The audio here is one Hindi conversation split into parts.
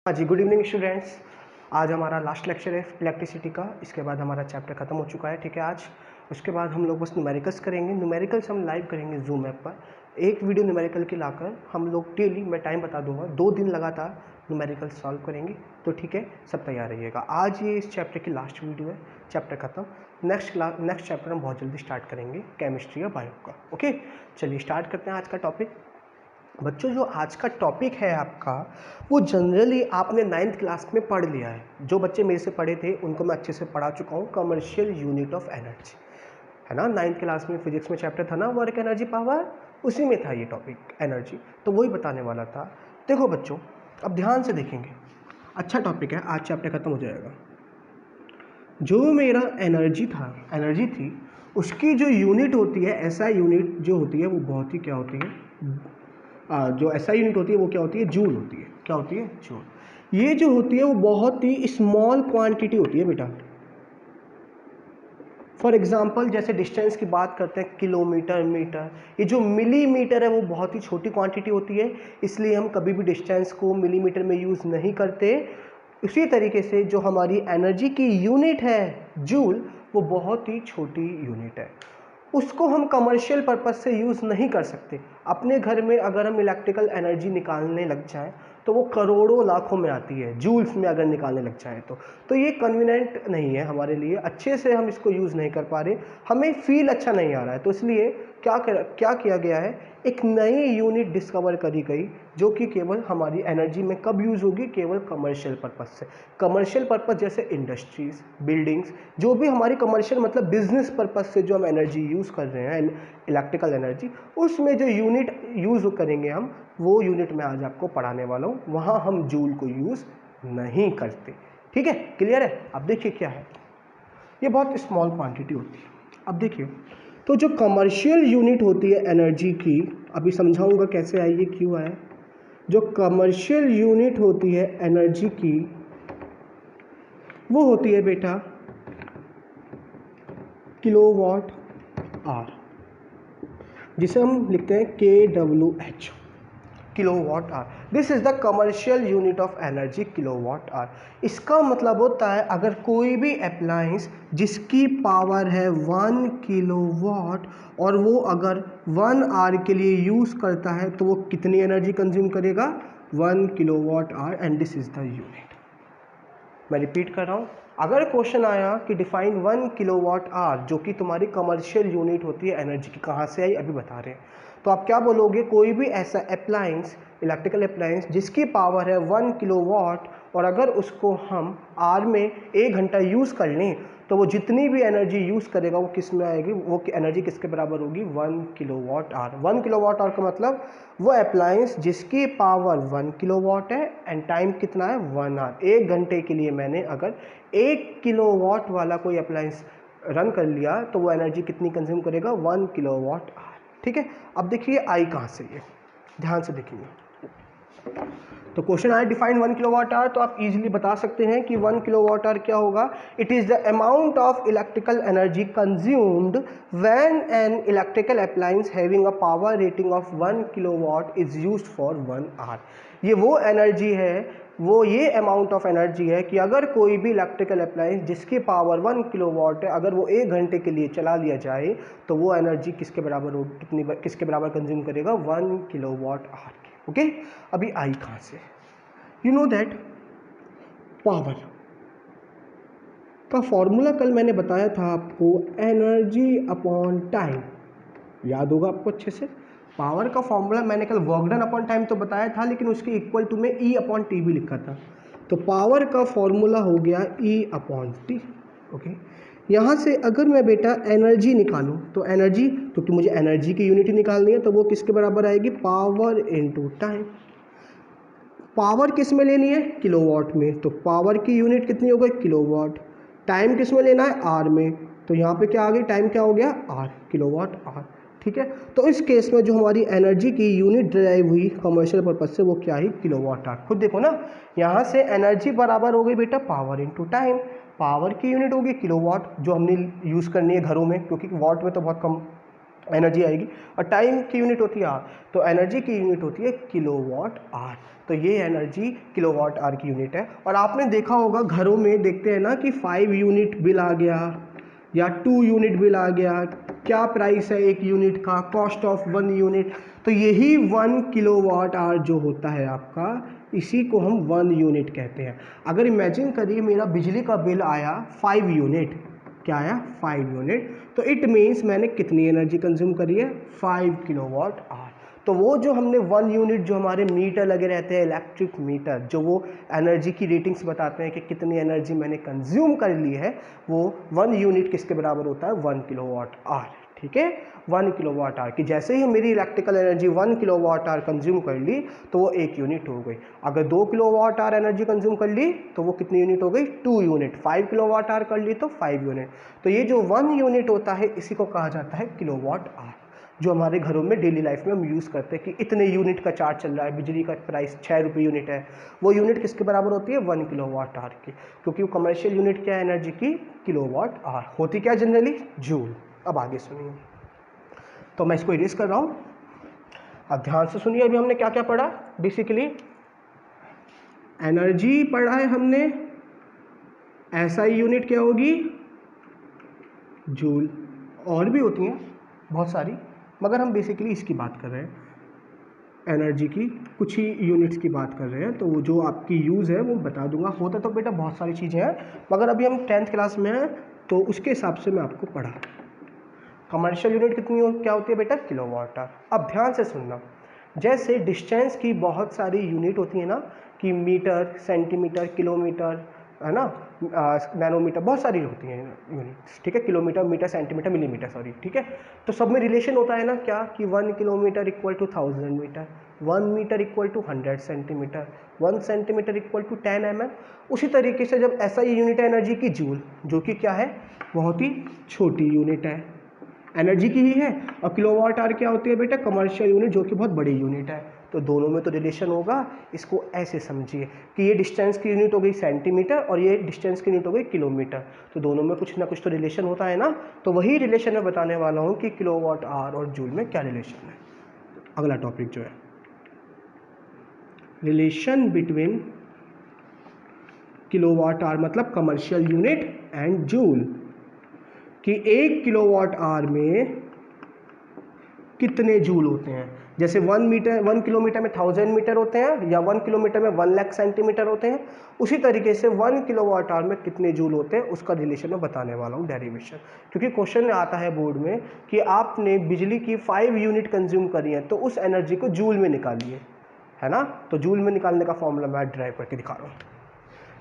हाँ जी, गुड इवनिंग स्टूडेंट्स। आज हमारा लास्ट लेक्चर है इलेक्ट्रिसिटी का। इसके बाद हमारा चैप्टर ख़त्म हो चुका है, ठीक है आज। उसके बाद हम लोग बस न्यूमेरिकल्स करेंगे। न्यूमेरिकल्स हम लाइव करेंगे जूम ऐप पर। एक वीडियो न्यूमेरिकल की लाकर हम लोग डेली, मैं टाइम बता दूंगा, 2 दिन लगातार न्यूमेरिकल सॉल्व करेंगे। तो ठीक है, सब तैयार रहिएगा। आज ये इस चैप्टर की लास्ट वीडियो है, चैप्टर ख़त्म। नेक्स्ट चैप्टर हम बहुत जल्दी स्टार्ट करेंगे, केमिस्ट्री या बायो का। ओके, चलिए स्टार्ट करते हैं आज का टॉपिक। बच्चों, जो आज का टॉपिक है आपका, वो जनरली आपने 9th क्लास में पढ़ लिया है। जो बच्चे मेरे से पढ़े थे उनको मैं अच्छे से पढ़ा चुका हूँ। कमर्शियल यूनिट ऑफ एनर्जी है ना, 9th क्लास में फिजिक्स में चैप्टर था ना, वर्क एनर्जी पावर, उसी में था ये टॉपिक एनर्जी। तो वही बताने वाला था। देखो बच्चों, अब ध्यान से देखेंगे, अच्छा टॉपिक है। आज चैप्टर खत्म हो जाएगा। जो मेरा एनर्जी थी, उसकी जो यूनिट होती है, एसआई यूनिट जो होती है, वो बहुत ही क्या होती है, जो एसआई यूनिट होती है वो क्या होती है, जूल होती है। क्या होती है? जूल। ये जो होती है वो बहुत ही स्मॉल क्वांटिटी होती है बेटा। फॉर एग्जाम्पल, जैसे डिस्टेंस की बात करते हैं, किलोमीटर, मीटर, ये जो मिलीमीटर है वो बहुत ही छोटी क्वांटिटी होती है, इसलिए हम कभी भी डिस्टेंस को मिलीमीटर में यूज़ नहीं करते। इसी तरीके से जो हमारी एनर्जी की यूनिट है जूल, वो बहुत ही छोटी यूनिट है। उसको हम कमर्शियल पर्पस से यूज़ नहीं कर सकते। अपने घर में अगर हम इलेक्ट्रिकल एनर्जी निकालने लग जाएं तो वो करोड़ों लाखों में आती है, जूल्स में अगर निकालने लग जाए तो ये कन्वीनियंट नहीं है हमारे लिए। अच्छे से हम इसको यूज़ नहीं कर पा रहे, हमें फील अच्छा नहीं आ रहा है। तो इसलिए क्या किया गया है, एक नई यूनिट डिस्कवर करी गई जो कि केवल हमारी एनर्जी में कब यूज़ होगी, केवल कमर्शियल पर्पस से। कमर्शियल पर्पस जैसे इंडस्ट्रीज़, बिल्डिंग्स, जो भी हमारी कमर्शियल मतलब बिजनेस पर्पस से जो हम एनर्जी यूज़ कर रहे हैं, इलेक्ट्रिकल एनर्जी, उसमें जो यूनिट यूज़ करेंगे हम, वो यूनिट मैं आज आपको पढ़ाने वाला हूँ। वहाँ हम जूल को यूज़ नहीं करते, ठीक है? क्लियर है? अब देखिए क्या है, ये बहुत स्मॉल क्वांटिटी होती है। अब देखिए, तो जो कमर्शियल यूनिट होती है एनर्जी की, अभी समझाऊंगा कैसे आई है, क्यों आया। जो कमर्शियल यूनिट होती है एनर्जी की, वो होती है बेटा किलोवाट आर, जिसे हम लिखते हैं KWH, kilowatt hour. This is the commercial unit of energy, kilowatt hour. इसका मतलब होता है, अगर कोई भी अप्लायंस जिसकी पावर है 1 किलोवाट और वो अगर 1 आवर के लिए यूज़ करता है तो वो कितनी एनर्जी कंज्यूम करेगा, 1 kilowatt our. And this is the unit. मैं रिपीट कर रहा हूँ, अगर क्वेश्चन आया कि डिफाइन 1 किलोवाट आवर, जो कि तुम्हारी कमर्शियल यूनिट होती है एनर्जी की, कहाँ से आई अभी बता रहे हैं, तो आप क्या बोलोगे, कोई भी ऐसा अप्लायंस, इलेक्ट्रिकल अप्लायंस जिसकी पावर है 1 किलोवाट और अगर उसको हम आर में 1 घंटा यूज़ कर लें तो वो जितनी भी एनर्जी यूज़ करेगा वो किस में आएगी, वो एनर्जी किसके बराबर होगी, 1 किलोवाट आवर। 1 किलोवाट आवर का मतलब वो अप्लायंस जिसकी पावर 1 किलोवाट है एंड टाइम कितना है, 1 आवर। 1 घंटे के लिए मैंने अगर 1 किलोवाट वाला कोई अप्लायंस रन कर लिया तो वो एनर्जी कितनी कंज्यूम करेगा, 1 किलोवाट आवर, ठीक है? अब देखिए आई कहाँ से है, ध्यान से देखिए। तो क्वेश्चन आया डिफाइन 1 किलोवाट आवर, तो आप इजीली बता सकते हैं कि 1 किलोवाट आवर क्या होगा। It is the amount of electrical energy consumed when an electrical appliance having a power rating of 1 kilowatt is used for 1 hour. ये वो एनर्जी है, वो ये अमाउंट ऑफ एनर्जी है कि अगर कोई भी इलेक्ट्रिकल अप्लायंस जिसकी पावर 1 किलोवाट है, अगर वो 1 घंटे के लिए चला लिया जाए तो वो एनर्जी किसके बराबर होगी, किसके बराबर कंज्यूम करेगा, 1 किलोवाट आवर। ओके, अभी आई कहाँ से, यू नो दैट पावर का फॉर्मूला कल मैंने बताया था आपको, एनर्जी अपॉन टाइम, याद होगा आपको अच्छे से। पावर का फॉर्मूला मैंने कल वर्क डन अपॉन टाइम तो बताया था, लेकिन उसके इक्वल टू में E अपॉन टी भी लिखा था। तो पावर का फॉर्मूला हो गया E अपॉन टी। ओके, यहाँ से अगर मैं बेटा एनर्जी निकालूँ तो एनर्जी, क्योंकि मुझे एनर्जी की यूनिट निकालनी है, तो वो किसके बराबर आएगी, पावर इनटू टाइम। पावर किस में लेनी है, किलोवाट में, तो पावर की यूनिट कितनी हो गई, किलोवाट। टाइम किस में लेना है, आर में, तो यहाँ पे क्या आ गई, टाइम क्या हो गया, आर, किलोवाट आर, ठीक है? तो इस केस में जो हमारी एनर्जी की यूनिट ड्राइव हुई कमर्शियल पर्पज से, वो क्या ही, किलोवाट आर। खुद देखो ना, यहाँ से एनर्जी बराबर हो गई बेटा पावर इंटू टाइम। पावर की यूनिट होगी किलोवाट, जो हमने यूज़ करनी है घरों में, क्योंकि वाट में तो बहुत कम एनर्जी आएगी, और टाइम की यूनिट होती है आर, तो एनर्जी की यूनिट होती है किलोवाट आर। तो ये एनर्जी किलोवाट आर की यूनिट है। और आपने देखा होगा घरों में देखते हैं ना कि 5 यूनिट बिल आ गया या 2 यूनिट बिल आ गया, क्या प्राइस है 1 यूनिट का, कॉस्ट ऑफ 1 यूनिट, तो यही 1 किलोवाट आर जो होता है आपका, इसी को हम 1 यूनिट कहते हैं। अगर इमेजिन करिए मेरा बिजली का बिल आया 5 यूनिट, क्या आया 5 यूनिट, तो इट मीन्स मैंने कितनी एनर्जी कंज्यूम करी है 5 किलोवाट आवर। तो वो जो हमने 1 यूनिट, जो हमारे मीटर लगे रहते हैं इलेक्ट्रिक मीटर, जो वो एनर्जी की रेटिंग्स बताते हैं कि कितनी एनर्जी मैंने कंज्यूम कर ली है, वो 1 यूनिट किसके बराबर होता है 1 किलोवाट आवर। ठीक है, 1 किलोवाट आवर की जैसे ही मेरी electrical energy 1 kilowatt our consume कर ली तो वो 1 यूनिट हो गई। अगर 2 किलोवाट आवर एनर्जी कंज्यूम कर ली तो वो कितनी यूनिट हो गई 2 यूनिट। 5 किलोवाट आवर कर ली तो 5 यूनिट। तो ये जो 1 यूनिट होता है इसी को कहा जाता है किलोवाट आवर, जो हमारे घरों में डेली लाइफ में हम यूज़ करते हैं कि इतने यूनिट का चार्ज चल रहा है, बिजली का प्राइस 6 रुपये यूनिट है, वो यूनिट किसके बराबर होती है 1 किलोवाट आवर की, क्योंकि वो कमर्शियल यूनिट क्या है एनर्जी की किलोवाट आवर होती, क्या जनरली जूल। अब आगे सुनिए, तो मैं इसको इरेज कर रहा हूँ, अब ध्यान से सुनिए। अभी हमने क्या क्या पढ़ा, बेसिकली एनर्जी पढ़ा है हमने, ऐसा ही यूनिट क्या होगी जूल, और भी होती हैं बहुत सारी, मगर हम बेसिकली इसकी बात कर रहे हैं, एनर्जी की कुछ ही यूनिट्स की बात कर रहे हैं। तो वो जो आपकी यूज़ है वो बता दूंगा, होता तो बेटा बहुत सारी चीज़ें हैं, मगर अभी हम 10th क्लास में हैं तो उसके हिसाब से मैं आपको पढ़ा। कमर्शियल यूनिट कितनी क्या होती है बेटा किलोवाट आवर। अब ध्यान से सुनना, जैसे डिस्टेंस की बहुत सारी यूनिट होती है ना, कि मीटर, सेंटीमीटर, किलोमीटर, है ना, नैनोमीटर, बहुत सारी होती हैं यूनिट्स। ठीक है, kilometre, metre, centimetre, millimetre, sorry. ठीक है, तो सब में रिलेशन होता है ना, क्या कि 1 kilometre equal to 1000 metre, 1 metre equal to 100 centimetre, 1 centimetre equal to 10 mm। उसी तरीके से जब ऐसा ही यूनिट है एनर्जी की जूल, जो कि क्या है बहुत ही छोटी यूनिट है, एनर्जी की ही है। और किलोवाट आवर क्या होती है बेटा कमर्शियल यूनिट, जो कि बहुत बड़ी यूनिट है। तो दोनों में तो रिलेशन होगा। इसको ऐसे समझिए कि ये डिस्टेंस की यूनिट हो गई सेंटीमीटर और ये डिस्टेंस की यूनिट हो गई किलोमीटर, तो दोनों में कुछ ना कुछ तो रिलेशन होता है ना। तो वही रिलेशन मैं बताने वाला हूँ कि किलोवाट आवर और जूल में क्या रिलेशन है। अगला टॉपिक जो है रिलेशन बिटवीन किलोवाट आवर मतलब कमर्शियल यूनिट एंड जूल, कि 1 किलोवाट आवर में कितने जूल होते हैं। जैसे 1 किलोमीटर में 1000 मीटर होते हैं, या 1 किलोमीटर में 1 लाख सेंटीमीटर होते हैं, उसी तरीके से 1 किलोवाट आवर में कितने जूल होते हैं उसका रिलेशन मैं बताने वाला हूँ, डेरिवेशन। क्योंकि क्वेश्चन आता है बोर्ड में कि आपने बिजली की 5 यूनिट कंज्यूम करी है तो उस एनर्जी को जूल में निकालिए, है ना। तो जूल में निकालने का फॉर्मूला मैं ड्राइव करके दिखा रहा हूँ।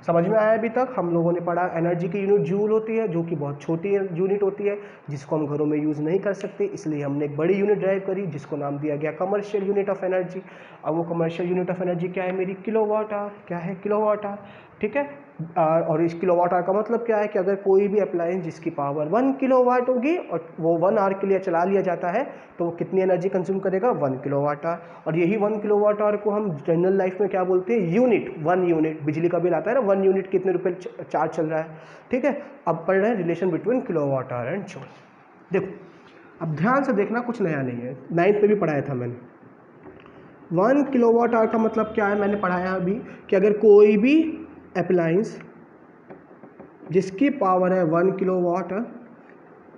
समझ में आया अभी तक। हम लोगों ने पढ़ा एनर्जी की यूनिट जूल होती है, जो कि बहुत छोटी यूनिट होती है, जिसको हम घरों में यूज़ नहीं कर सकते, इसलिए हमने एक बड़ी यूनिट ड्राइव करी जिसको नाम दिया गया कमर्शियल यूनिट ऑफ एनर्जी। अब वो कमर्शियल यूनिट ऑफ एनर्जी क्या है मेरी किलोवाट आवर, क्या है किलोवाट आवर। ठीक है, और इस किलोवाट आवर का मतलब क्या है कि अगर कोई भी अप्लायंस जिसकी पावर 1 किलोवाट होगी और वो 1 आवर के लिए चला लिया जाता है तो वो कितनी एनर्जी कंज्यूम करेगा 1 किलोवाट आवर। और यही 1 किलोवाट आवर को हम जनरल लाइफ में क्या बोलते हैं यूनिट, 1 यूनिट। बिजली का बिल आता है ना 1 यूनिट कितने रुपए चार्ज चल रहा है। ठीक है, अब पढ़ रहे हैं relation between kilowatt hour and joule. देखो अब ध्यान से देखना, कुछ नया नहीं है, 9th में भी पढ़ाया था मैंने। 1 किलोवाट आवर का मतलब क्या है मैंने पढ़ाया अभी, कि अगर कोई भी अप्लायंस जिसकी पावर है 1 किलोवाट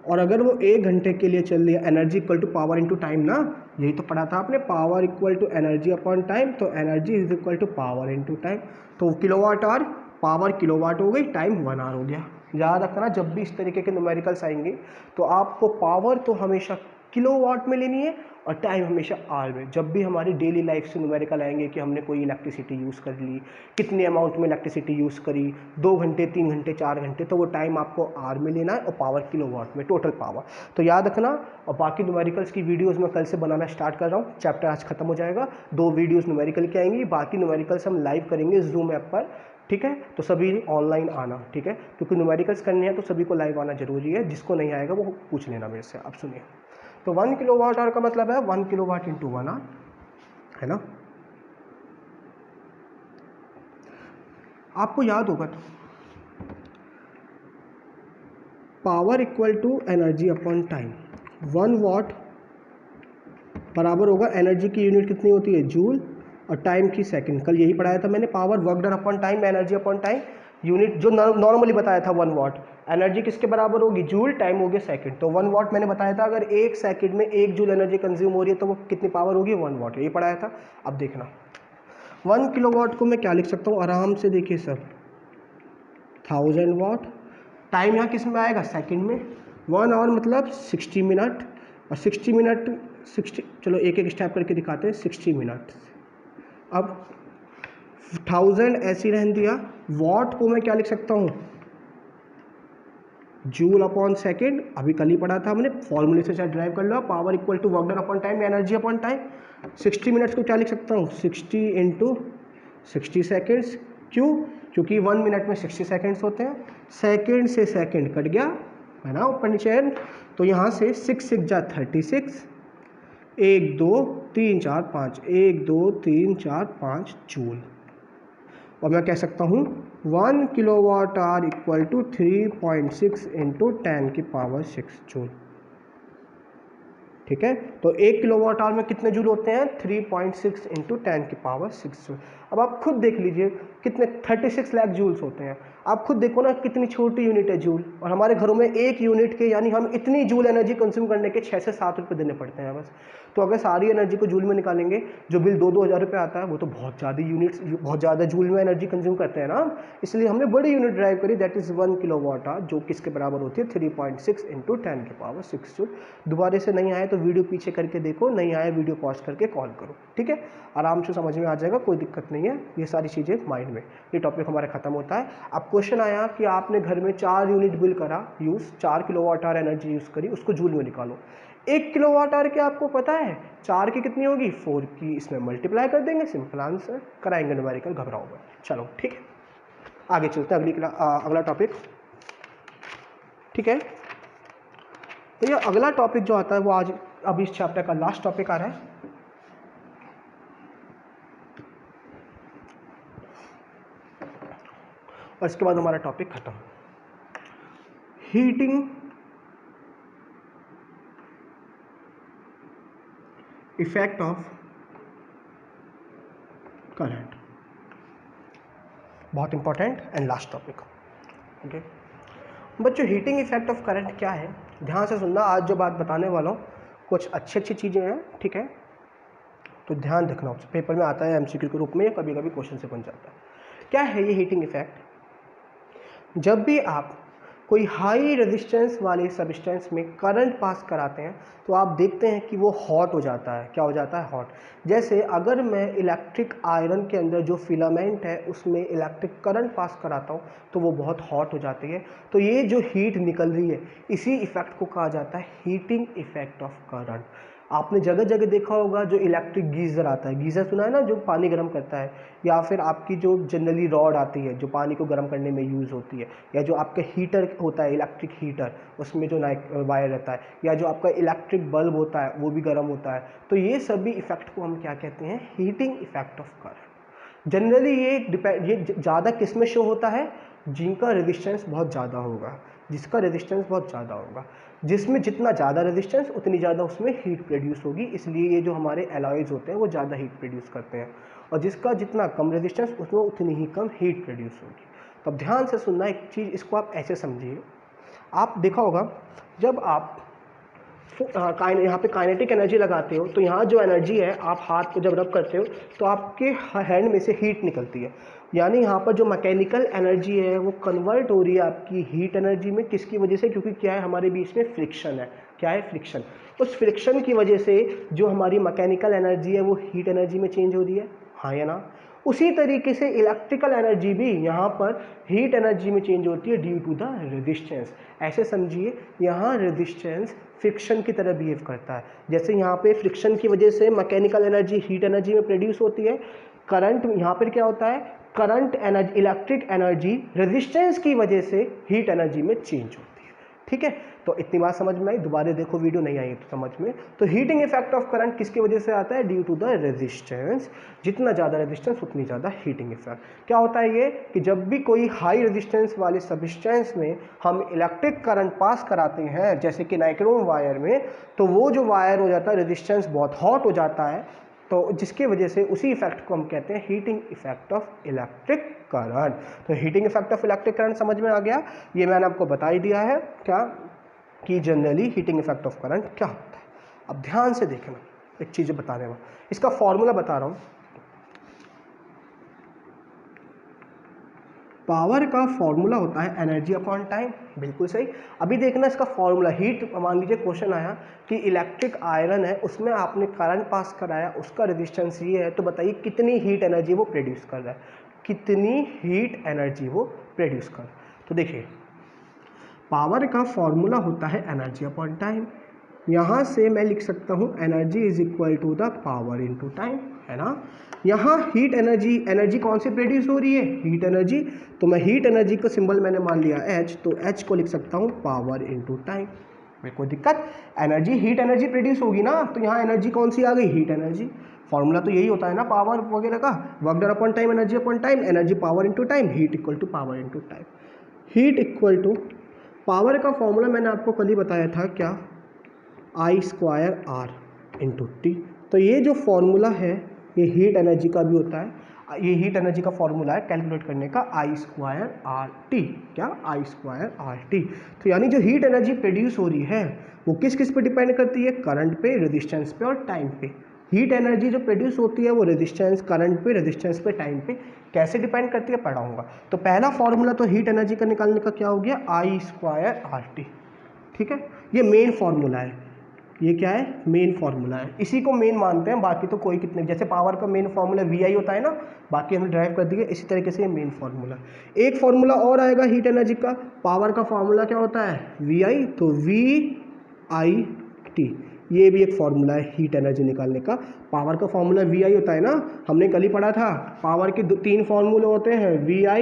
और अगर वो 1 घंटे के लिए चल रही है, energy equal to power into time ना, यही तो पढ़ा था आपने, power equal to energy upon time, तो energy is equal to power into time. तो किलोवाट आवर पावर किलोवाट हो गई, टाइम 1 आवर हो गया। याद रखना जब भी इस तरीके के न्यूमेरिकल्स आएंगे तो आपको पावर तो हमेशा किलोवाट में लेनी है और टाइम हमेशा आवर में। जब भी हमारी डेली लाइफ से न्यूमेरिकल आएंगे कि हमने कोई इलेक्ट्रिसिटी यूज़ कर ली, कितने अमाउंट में इलेक्ट्रिसिटी यूज़ करी, 2 घंटे 3 घंटे 4 घंटे, तो वो टाइम आपको आवर में लेना है और पावर किलोवाट में, टोटल पावर। तो याद रखना। और बाकी न्यूमेरिकल्स की वीडियोज़ मैं कल से बनाना स्टार्ट कर रहा हूँ, चैप्टर आज खत्म हो जाएगा, 2 वीडियोज़ न्यूमेरिकल की आएंगी, बाकी न्यूमेरिकल्स हम लाइव करेंगे जूम ऐप पर। ठीक है, तो सभी ऑनलाइन आना, ठीक है, क्योंकि न्यूमेरिकल्स करने हैं तो सभी को लाइव आना जरूरी है, जिसको नहीं आएगा वो पूछ लेना मेरे से। अब सुनिए, तो 1 किलोवाट आवर का मतलब है 1 किलोवाट इंटू 1 आवर, है ना। आपको याद होगा तो power equal to energy upon time, 1 watt बराबर होगा एनर्जी की यूनिट कितनी होती है जूल और टाइम की सेकंड। कल यही पढ़ाया था मैंने, power work done upon time, energy upon time, unit जो नॉर्मली बताया था 1 वाट। एनर्जी किसके बराबर होगी जूल, टाइम हो गया सेकंड। तो 1 वाट मैंने बताया था अगर 1 सेकंड में 1 जूल एनर्जी कंज्यूम हो रही है तो वो कितनी पावर होगी 1 वाट, यही पढ़ाया था। अब देखना 1 किलोवाट को मैं क्या लिख सकता हूँ आराम से, देखिए सर 1000 वाट। टाइम यहाँ किस में आएगा सेकंड में, 1 आवर मतलब 60 मिनट, और 60 मिनट 60, चलो एक एक स्टेप करके दिखाते हैं 60 मिनट। अब 1000 ऐसे ही रहने दिया, वॉट को मैं क्या लिख सकता हूँ जूल अपॉन सेकेंड, अभी कल ही पढ़ा था हमने, फॉर्मूले से चाहे ड्राइव कर लो, power equal to work done upon time, energy upon time. 60 minutes को क्या लिख सकता हूँ 60 इंटू 60 सेकेंड्स, क्यों, क्योंकि 1 मिनट में 60 सेकेंड्स होते हैं, सेकेंड से सेकेंड कट गया है ना ऊपर नीचे, तो यहाँ से 6 6 जा 36, 1 2 3 4 5, 1 2 3 4 5 जूल। और मैं कह सकता हूँ 1 kilowatt hour equal to 3.6 into 10 की पावर 6 जूल। ठीक है, तो 1 किलोवाट आवर में कितने जूल होते हैं 3.6 इंटू 10 की पावर 6 जूल। अब आप खुद देख लीजिए कितने 36 लाख जूल्स होते हैं, आप खुद देखो ना कितनी छोटी यूनिट है जूल, और हमारे घरों में एक यूनिट के यानी हम इतनी जूल एनर्जी कंज्यूम करने के 6 से 7 रुपये देने पड़ते हैं बस। तो अगर सारी एनर्जी को जूल में निकालेंगे जो बिल 2-2 हज़ार रुपये आता है वो तो बहुत ज़्यादा यूनिट्स, बहुत ज़्यादा जूल में एनर्जी कंज्यूम करते हैं ना, इसलिए हमने बड़ी यूनिट ड्राइव करी, दैट इज़ 1 किलोवाट आवर, जो किसके बराबर होती है 3.6 इंटू 10 की पावर 6 जूल। दोबारा से नहीं आए तो वीडियो पीछे करके देखो, नहीं आए वीडियो पॉज करके कॉल करो, ठीक है, आराम से समझ में आ जाएगा, कोई दिक्कत नहीं है, ये सारी चीज़ें माइंड में। ये टॉपिक हमारा खत्म होता है। अब क्वेश्चन आया कि आपने घर में 4 यूनिट बिल करा use, 4 kilowatt hour energy use करी, उसको जूल में निकालो। 1 किलोवाट आवर क्या आपको पता है 4 की कितनी होगी 4 की, इसमें मल्टीप्लाई कर देंगे, सिंपल आंसर, कराएंगे न्यूमेरिकल, घबराओ मत। चलो ठीक है, आगे चलते हैं अगला टॉपिक। ठीक है, तो ये अगला टॉपिक जो आता है वो आज अभी इस चैप्टर का लास्ट टॉपिक आ रहा है। और इसके बाद हमारा टॉपिक खत्म। हीटिंग इफेक्ट ऑफ करंट, बहुत important and last topic. Okay बच्चों, हीटिंग इफेक्ट ऑफ करंट क्या है, ध्यान से सुनना, आज जो बात बताने वाला हूँ कुछ अच्छी अच्छी चीज़ें हैं, ठीक है, तो ध्यान रखना, उससे पेपर में आता है एमसीक्यू के रूप में या कभी कभी क्वेश्चन से बन जाता है। क्या है ये हीटिंग इफेक्ट, जब भी आप कोई हाई रेजिस्टेंस वाले सब्सटेंस में करंट पास कराते हैं तो आप देखते हैं कि वो हॉट हो जाता है, क्या हो जाता है हॉट। जैसे अगर मैं इलेक्ट्रिक आयरन के अंदर जो फिलामेंट है उसमें इलेक्ट्रिक करंट पास कराता हूँ तो वो बहुत हॉट हो जाती है, तो ये जो हीट निकल रही है इसी इफेक्ट को कहा जाता है हीटिंग इफेक्ट ऑफ करंट। आपने जगह जगह देखा होगा जो इलेक्ट्रिक गीज़र आता है, गीज़र सुना है ना, जो पानी गर्म करता है, या फिर आपकी जो जनरली रॉड आती है जो पानी को गर्म करने में यूज़ होती है, या जो आपका हीटर होता है इलेक्ट्रिक हीटर, उसमें जो वायर रहता है, या जो आपका इलेक्ट्रिक बल्ब होता है वो भी गर्म होता है, तो ये सभी इफेक्ट को हम क्या कहते हैं heating effect of current. Generally ये ज़्यादा किस में शो होता है, जिनका रेजिस्टेंस बहुत ज़्यादा होगा, जिसका रेजिस्टेंस बहुत ज़्यादा होगा, जिसमें जितना ज़्यादा रेजिस्टेंस उतनी ज़्यादा उसमें हीट प्रोड्यूस होगी, इसलिए ये जो हमारे एलॉयज़ होते हैं वो ज़्यादा हीट प्रोड्यूस करते हैं, और जिसका जितना कम रेजिस्टेंस उसमें उतनी ही कम हीट प्रोड्यूस होगी। तो अब ध्यान से सुनना एक चीज़, इसको आप ऐसे समझिए, आप देखा होगा जब आप यहाँ पे काइनेटिक एनर्जी लगाते हो तो यहाँ जो एनर्जी है आप हाथ को जब रब करते हो तो आपके हैंड में से हीट निकलती है, यानी यहाँ पर जो मैकेनिकल एनर्जी है वो कन्वर्ट हो रही है आपकी हीट एनर्जी में, किसकी वजह से, क्योंकि क्या है हमारे बीच में फ्रिक्शन है, क्या है फ्रिक्शन, उस फ्रिक्शन की वजह से जो हमारी मैकेनिकल एनर्जी है वो हीट एनर्जी में चेंज हो रही है, हाँ या ना। उसी तरीके से इलेक्ट्रिकल एनर्जी भी यहाँ पर हीट एनर्जी में चेंज होती है ड्यू टू द रेजिस्टेंस। ऐसे समझिए यहाँ रेजिस्टेंस फ्रिक्शन की तरह बिहेव करता है, जैसे यहाँ पे फ्रिक्शन की वजह से मैकेनिकल एनर्जी हीट एनर्जी में प्रोड्यूस होती है, करंट यहाँ पर क्या होता है, current energy electric energy resistance की वजह से हीट एनर्जी में चेंज होती है। ठीक है, तो इतनी बात समझ में आई, दोबारा देखो वीडियो नहीं आई तो समझ में। तो हीटिंग इफेक्ट ऑफ करंट किसकी वजह से आता है? Due to the resistance. जितना ज़्यादा रेजिस्टेंस उतनी ज़्यादा हीटिंग इफेक्ट। क्या होता है ये कि जब भी कोई हाई रेजिस्टेंस वाले सब्सटेंस में हम इलेक्ट्रिक करंट पास कराते हैं, जैसे कि नाइक्रोम वायर में, तो वो जो वायर हो जाता है रेजिस्टेंस बहुत हॉट हो जाता है, तो जिसकी वजह से उसी इफेक्ट को हम कहते हैं heating effect of electric current. तो heating effect of electric current समझ में आ गया। ये मैंने आपको बता ही दिया है क्या कि generally heating effect of current क्या होता है। अब ध्यान से देखना, एक चीज़ बताने में इसका फॉर्मूला बता रहा हूँ। पावर का फॉर्मूला होता है एनर्जी अपॉन टाइम, बिल्कुल सही। अभी देखना इसका फॉर्मूला, हीट, मान लीजिए क्वेश्चन आया कि इलेक्ट्रिक आयरन है, उसमें आपने करंट पास कराया, उसका रेजिस्टेंस ये है, तो बताइए कितनी हीट एनर्जी वो प्रोड्यूस कर रहा है, कितनी हीट एनर्जी वो प्रोड्यूस कर रहा है। तो देखिए पावर का फॉर्मूला होता है एनर्जी अपॉन टाइम। यहाँ से मैं लिख सकता हूँ energy is equal to the power into time, है ना। यहाँ हीट एनर्जी, एनर्जी कौन सी प्रोड्यूस हो रही है? Heat energy. तो मैं हीट एनर्जी का सिंबल मैंने मान लिया H, तो H को लिख सकता हूँ पावर इनटू टाइम। मेरे को दिक्कत, एनर्जी हीट एनर्जी प्रोड्यूस होगी ना, तो यहाँ एनर्जी कौन सी आ गई? Heat energy. फॉर्मूला तो यही होता है ना पावर वगैरह का, work done upon time, energy upon time, energy power into time, heat equal to power into time. Heat equal to power का फॉर्मूला मैंने आपको कल ही बताया था क्या? I square R into T. तो ये जो फॉर्मूला है ये हीट एनर्जी का भी होता है, ये हीट एनर्जी का फॉर्मूला है कैलकुलेट करने का, I स्क्वायर आर टी। क्या? I square R T. तो यानी जो हीट एनर्जी प्रोड्यूस हो रही है वो किस किस पे डिपेंड करती है? करंट पे, रेजिस्टेंस पे और टाइम पे। हीट एनर्जी जो प्रोड्यूस होती है वो रेजिस्टेंस, करंट पे, रेजिस्टेंस पे, टाइम पे कैसे डिपेंड करती है पढ़ाऊंगा। तो पहला फॉर्मूला तो हीट एनर्जी का निकालने का क्या हो गया? I square R T. ठीक है, ये मेन फॉर्मूला है। ये क्या है? मेन फॉर्मूला है, इसी को मेन मानते हैं, बाकी तो कोई कितने, जैसे पावर का मेन फॉर्मूला VI होता है ना, बाकी हमने ड्राइव कर दिया, इसी तरीके से ये मेन फॉर्मूला। एक फॉर्मूला और आएगा हीट एनर्जी का, पावर का फॉर्मूला क्या होता है? VI, तो VIT, ये भी एक फॉर्मूला है हीट एनर्जी निकालने का। पावर का फॉर्मूला VI होता है ना, हमने कल ही पढ़ा था, पावर के तीन फॉर्मूले होते हैं, VI,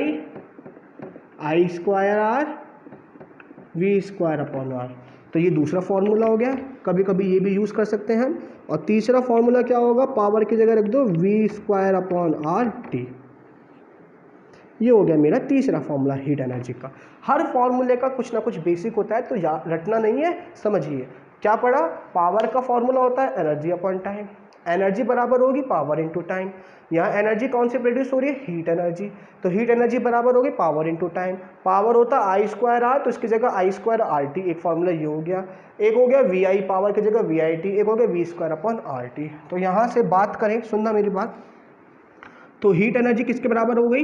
I square R, V square upon R. तो ये दूसरा फॉर्मूला हो गया, कभी कभी ये भी यूज़ कर सकते हैं हम। और तीसरा फॉर्मूला क्या होगा? पावर की जगह रख दो V square upon R T. ये हो गया मेरा तीसरा फॉर्मूला हीट एनर्जी का। हर फॉर्मूले का कुछ ना कुछ बेसिक होता है, तो रटना नहीं है, समझिए। क्या पढ़ा? पावर का फॉर्मूला होता है एनर्जी अपॉन टाइम, एनर्जी बराबर होगी पावर इंटू टाइम। यहाँ एनर्जी कौन सी प्रोड्यूस हो रही है? Heat energy. तो हीट एनर्जी बराबर होगी पावर इंटू टाइम। पावर होता है I स्क्वायर आर, तो इसकी जगह I स्क्वायर आर टी, एक फॉर्मूला ये हो गया। एक हो गया VI, पावर की जगह VIT, एक हो गया V square upon R T. तो यहाँ से बात करें, सुनना मेरी बात, तो हीट एनर्जी किसके बराबर हो गई?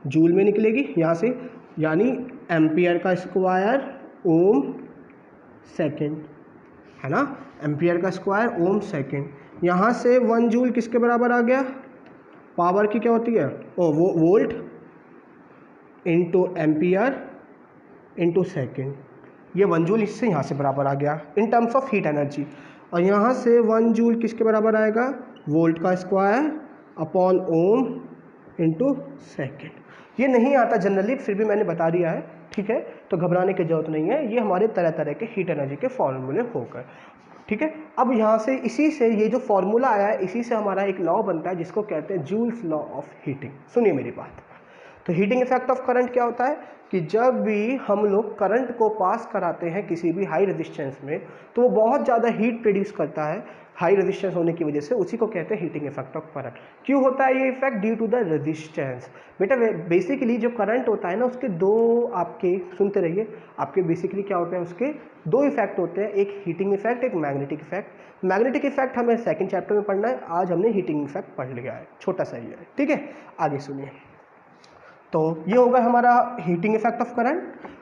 जूल में निकलेगी यहाँ से, यानी एम्पियर का स्क्वायर ओम सेकेंड, है ना, एम्पियर का स्क्वायर ओम सेकेंड। यहाँ से 1 जूल किसके बराबर आ गया? पावर की क्या होती है? वो volt into ampere into second. ये 1 जूल इससे यहाँ से बराबर आ गया in terms of heat energy. और यहाँ से 1 जूल किसके बराबर आएगा? वोल्ट का square upon ohm into second. ये नहीं आता जनरली, फिर भी मैंने बता दिया है, ठीक है, तो घबराने की जरूरत नहीं है। ये हमारे तरह तरह के हीट एनर्जी के फॉर्मूले होकर, ठीक है। अब यहाँ से, इसी से ये जो फॉर्मूला आया है, इसी से हमारा एक लॉ बनता है जिसको कहते हैं जूल्स लॉ ऑफ हीटिंग। सुनिए मेरी बात। तो हीटिंग इफेक्ट ऑफ करंट क्या होता है कि जब भी हम लोग करंट को पास कराते हैं किसी भी हाई रेजिस्टेंस में, तो वो बहुत ज़्यादा हीट प्रोड्यूस करता है हाई रेजिस्टेंस होने की वजह से, उसी को कहते हैं हीटिंग इफेक्ट ऑफ करंट। क्यों होता है ये effect? Due to the resistance. बेटा बेसिकली जो करंट होता है ना, उसके दो, आपके सुनते रहिए, आपके बेसिकली क्या होते हैं, उसके दो इफेक्ट होते हैं, एक हीटिंग इफेक्ट, एक मैग्नेटिक इफेक्ट। मैग्नेटिक इफेक्ट हमें सेकंड चैप्टर में पढ़ना है, आज हमने हीटिंग इफेक्ट पढ़ लिया है, छोटा सा ही है, ठीक है। आगे सुनिए, तो ये होगा हमारा हीटिंग इफेक्ट ऑफ करंट।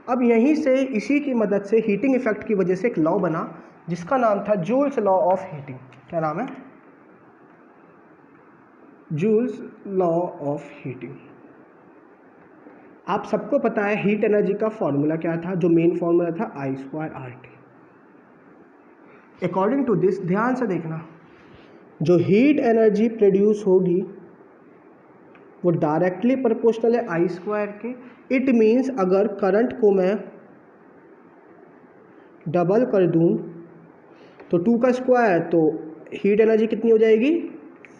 अब यहीं से, इसी की मदद से, हीटिंग इफेक्ट की वजह से एक लॉ बना जिसका नाम था जूल्स लॉ ऑफ हीटिंग। क्या नाम है? Joules law of heating. आप सबको पता है हीट एनर्जी का फॉर्मूला क्या था? जो मेन फॉर्मूला था I square R T. According to this, ध्यान से देखना, जो हीट एनर्जी प्रोड्यूस होगी वो डायरेक्टली प्रोपोर्शनल है I स्क्वायर के। इट मीन्स अगर करंट को मैं डबल कर दूं तो 2 का स्क्वायर, तो हीट एनर्जी कितनी हो जाएगी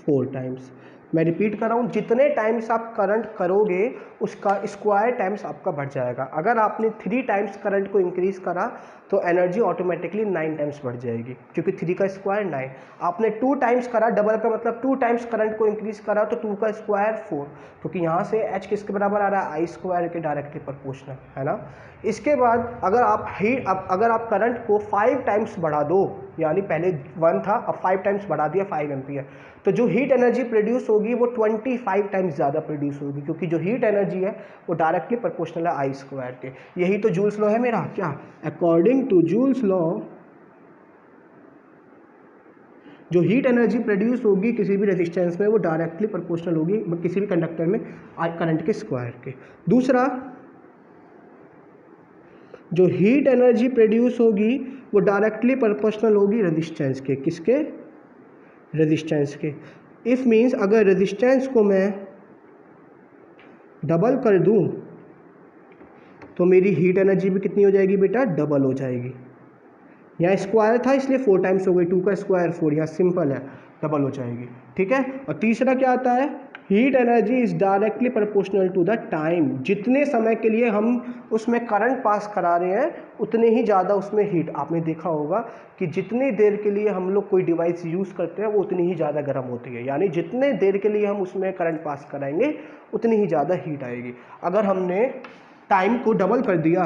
4 टाइम्स। मैं रिपीट कर रहा हूँ, जितने टाइम्स आप करंट करोगे उसका स्क्वायर टाइम्स आपका बढ़ जाएगा। अगर आपने 3 टाइम्स करंट को इंक्रीज करा तो एनर्जी ऑटोमेटिकली 9 टाइम्स बढ़ जाएगी, क्योंकि 3 का स्क्वायर 9। आपने 2 टाइम्स करा, डबल का मतलब 2 टाइम्स करंट को इंक्रीज करा तो 2 का स्क्वायर 4, क्योंकि यहाँ से एच किसके बराबर आ रहा है, आई स्क्वायर के डायरेक्टली प्रोपोर्शनल, है ना। इसके बाद अगर आप करंट को 5 टाइम्स बढ़ा दो, यानी पहले 1 था अब 5 टाइम्स बढ़ा दिया 5 एम्पियर, तो जो हीट एनर्जी प्रोड्यूस होगी वो 25 टाइम्स ज़्यादा प्रोड्यूस होगी, क्योंकि जो हीट एनर्जी है वो डायरेक्टली प्रोपोर्शनल है आई स्क्वायर के। यही तो जूल्स लॉ है मेरा, क्या, अकॉर्डिंग टू जूल्स लॉ जो हीट एनर्जी प्रोड्यूस होगी किसी भी रेजिस्टेंस में वो डायरेक्टली प्रोपोर्शनल होगी किसी भी कंडक्टर में करंट के स्क्वायर के। दूसरा, जो हीट एनर्जी प्रोड्यूस होगी वो डायरेक्टली प्रोपोर्शनल होगी रेजिस्टेंस के, किसके, रेजिस्टेंस के। इफ मीन्स अगर रेजिस्टेंस को मैं डबल कर दूं तो मेरी हीट एनर्जी भी कितनी हो जाएगी बेटा, डबल हो जाएगी। यहाँ स्क्वायर था इसलिए 4 टाइम्स हो गई, 2 का स्क्वायर 4, यहाँ सिंपल है, डबल हो जाएगी, ठीक है। और तीसरा क्या आता है, heat energy is directly proportional to the time. जितने समय के लिए हम उसमें करंट पास करा रहे हैं उतने ही ज़्यादा उसमें हीट, आपने देखा होगा कि जितनी देर के लिए हम लोग कोई डिवाइस यूज़ करते हैं वो उतनी ही ज़्यादा गर्म होती है, यानी जितने देर के लिए हम उसमें करंट पास कराएंगे उतनी ही ज़्यादा हीट आएगी। अगर हमने टाइम को डबल कर दिया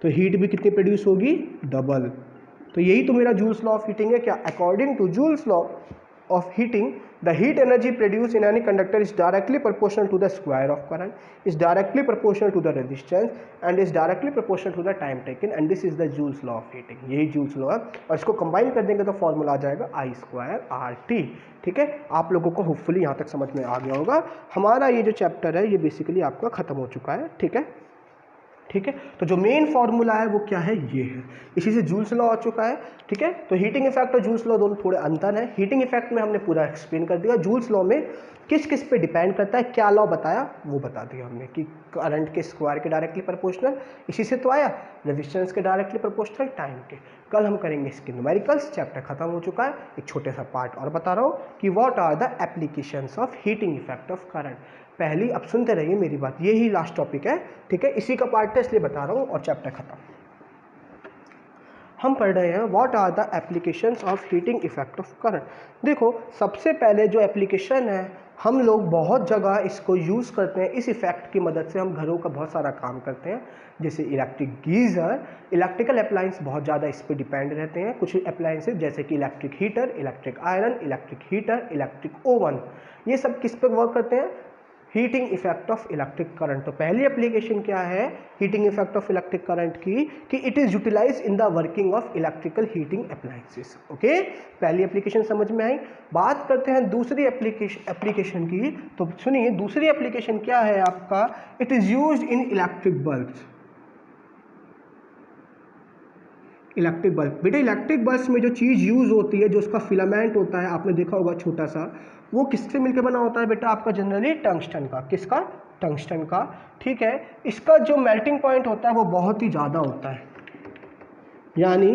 तो हीट भी कितनी प्रोड्यूस होगी, डबल। तो यही तो मेरा जूल्स लॉ ऑफ हीटिंग है, क्या, according to joule's law of heating, the heat energy produced in any conductor is directly proportional to the square of current, is directly proportional to the resistance and is directly proportional to the time taken, and this is the Joule's law of heating। यही Joule's law है, और इसको कंबाइन कर देंगे तो फॉर्मूला आ जाएगा I स्क्वायर RT। ठीक है, आप लोगों को होपफुली यहाँ तक समझ में आ गया होगा। हमारा ये जो चैप्टर है ये बेसिकली आपका खत्म हो चुका है, ठीक है। ठीक है, तो जो मेन फॉर्मूला है वो क्या है, ये है, इसी से जूल्स लॉ आ चुका है। ठीक है, तो हीटिंग इफेक्ट और जूल्स लॉ दोनों थोड़े अंतर है। हीटिंग इफेक्ट में हमने पूरा एक्सप्लेन कर दिया, जूल्स लॉ में किस किस पे डिपेंड करता है, क्या लॉ बताया वो बता दिया हमने, कि करंट के स्क्वायर के डायरेक्टली प्रोपोर्शनल, इसी से तो आया, रेजिस्टेंस के डायरेक्टली प्रोपोर्शनल, टाइम के। कल हम करेंगे इसके न्यूमेरिकल्स, चैप्टर खत्म हो चुका है। एक छोटे सा पार्ट और बता रहा हूँ कि what are the applications of heating effect of current. पहली, अब सुनते रहिए मेरी बात, यही लास्ट टॉपिक है, ठीक है, इसी का पार्ट है इसलिए बता रहा हूँ, और चैप्टर खत्म। हम पढ़ रहे हैं what are the applications of heating effect of current. देखो, सबसे पहले जो एप्लीकेशन है, हम लोग बहुत जगह इसको यूज़ करते हैं, इस इफेक्ट की मदद से हम घरों का बहुत सारा काम करते हैं, जैसे इलेक्ट्रिक गीज़र, इलेक्ट्रिकल अप्लायंस बहुत ज़्यादा इस पर डिपेंड रहते हैं। कुछ अप्लायंसेज जैसे कि electric heater, electric iron, electric heater, electric oven, ये सब किस पे वर्क करते हैं, heating effect of electric current. तो पहली एप्लीकेशन क्या है heating effect of electric current की, कि it is utilise in the working of electrical heating appliances. Okay, पहली एप्लीकेशन समझ में आई। बात करते हैं दूसरी एप्लीकेशन की, तो सुनिए दूसरी एप्लीकेशन क्या है आपका, it is used in electric bulbs. Electric bulb, बेटा इलेक्ट्रिक बल्ब में जो चीज़ यूज़ होती है, जो उसका फिलामेंट होता है, आपने देखा होगा छोटा सा, वो किससे मिलकर बना होता है बेटा, आपका जनरली टंगस्टन का। किसका, टंगस्टन का। ठीक है, इसका जो मेल्टिंग पॉइंट होता है वो बहुत ही ज़्यादा होता है, यानी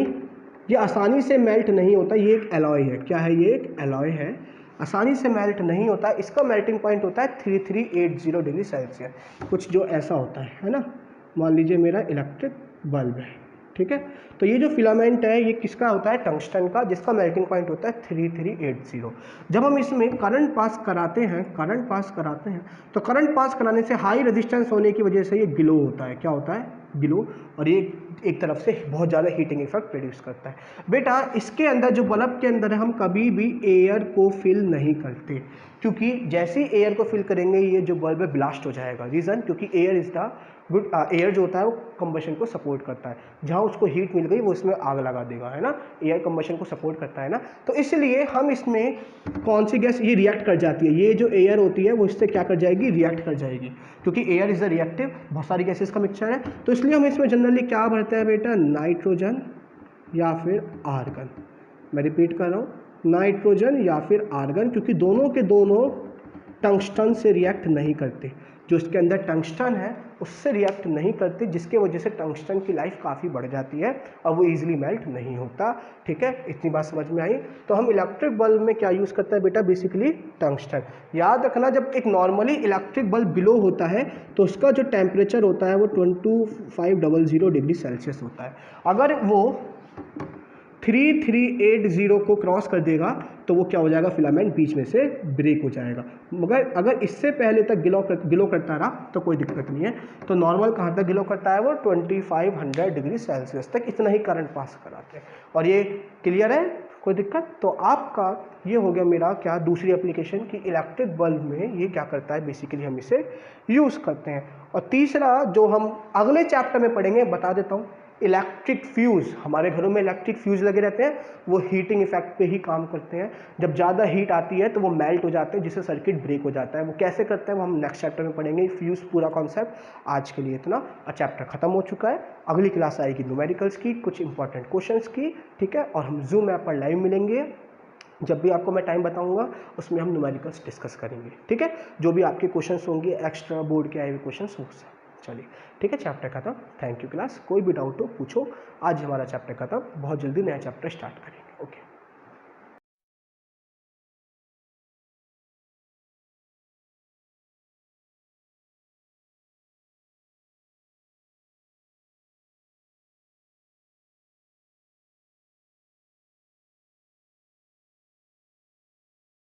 ये आसानी से मेल्ट नहीं होता, ये एक एलॉय है। क्या है, ये एक एलॉय है, आसानी से मेल्ट नहीं होता। इसका मेल्टिंग पॉइंट होता है 3380 डिग्री सेल्सियस, कुछ जो ऐसा होता है ना। मान लीजिए मेरा इलेक्ट्रिक बल्ब है, ठीक है, तो ये जो फिलामेंट है ये किसका होता है, टंगस्टन का, जिसका मेल्टिंग पॉइंट होता है 3380। जब हम इसमें करंट पास कराते हैं तो करंट पास कराने से हाई रेजिस्टेंस होने की वजह से ये ग्लो होता है। क्या होता है, ग्लो, और ये एक तरफ से बहुत ज़्यादा हीटिंग इफेक्ट प्रोड्यूस करता है। बेटा इसके अंदर जो बल्ब के अंदर है, हम कभी भी एयर को फिल नहीं करते, क्योंकि जैसे ही एयर को फिल करेंगे ये जो बल्ब है ब्लास्ट हो जाएगा। रीज़न, क्योंकि air is the good, air जो होता है वो कंबशन को सपोर्ट करता है, जहाँ उसको हीट मिल गई वो इसमें आग लगा देगा, है ना। एयर कंबशन को सपोर्ट करता है ना, तो इसलिए हम इसमें कौन सी गैस, ये रिएक्ट कर जाती है, ये जो एयर होती है वो इससे क्या कर जाएगी, रिएक्ट कर जाएगी, क्योंकि एयर इज़ अ रिएक्टिव, बहुत सारी गैसेस का मिक्सचर है। तो इसलिए हम इसमें जनरली क्या भरते हैं बेटा, नाइट्रोजन या फिर आर्गन। मैं रिपीट कर रहा हूँ, नाइट्रोजन या फिर आर्गन, क्योंकि दोनों के दोनों टंगस्टन से रिएक्ट नहीं करते, जो इसके अंदर टंगस्टन है उससे रिएक्ट नहीं करते, जिसके वजह से टंगस्टन की लाइफ काफ़ी बढ़ जाती है और वो ईजिली मेल्ट नहीं होता। ठीक है, इतनी बात समझ में आई। तो हम इलेक्ट्रिक बल्ब में क्या यूज़ करते हैं बेटा, बेसिकली टंगस्टन। याद रखना, जब एक नॉर्मली इलेक्ट्रिक बल्ब बिलो होता है तो उसका जो टेम्परेचर होता है वो 2500 डिग्री सेल्सियस होता है। अगर वो 3380 को क्रॉस कर देगा तो वो क्या हो जाएगा, फिलामेंट बीच में से ब्रेक हो जाएगा। मगर अगर इससे पहले तक ग्लो करता रहा तो कोई दिक्कत नहीं है। तो नॉर्मल कहाँ तक ग्लो करता है, वो 2500 डिग्री सेल्सियस तक इतना ही करंट पास कराते हैं। और ये क्लियर है, कोई दिक्कत? तो आपका ये हो गया मेरा क्या, दूसरी एप्लीकेशन की इलेक्ट्रिक बल्ब में ये क्या करता है, बेसिकली हम इसे यूज़ करते हैं। और तीसरा जो हम अगले चैप्टर में पढ़ेंगे, बता देता हूँ, इलेक्ट्रिक फ्यूज़। हमारे घरों में इलेक्ट्रिक फ्यूज़ लगे रहते हैं, वो हीटिंग इफेक्ट पे ही काम करते हैं। जब ज़्यादा हीट आती है तो वो मेल्ट हो जाते हैं, जिससे सर्किट ब्रेक हो जाता है। वो कैसे करते हैं वो हम नेक्स्ट चैप्टर में पढ़ेंगे, फ्यूज़ पूरा कॉन्सेप्ट। आज के लिए इतना, और चैप्टर खत्म हो चुका है। अगली क्लास आएगी न्यूमेरिकल्स की, कुछ इंपॉर्टेंट क्वेश्चंस की। ठीक है, और हम जूम ऐप पर लाइव मिलेंगे। जब भी आपको मैं टाइम बताऊंगा उसमें हम न्यूमेरिकल्स डिस्कस करेंगे। ठीक है, जो भी आपके क्वेश्चंस होंगे, एक्स्ट्रा बोर्ड के आए हुए क्वेश्चंस हो। चलिए ठीक है, चैप्टर खत्म। Thank you class. कोई भी डाउट हो पूछो। आज हमारा चैप्टर खत्म, बहुत जल्दी नया चैप्टर स्टार्ट करेंगे।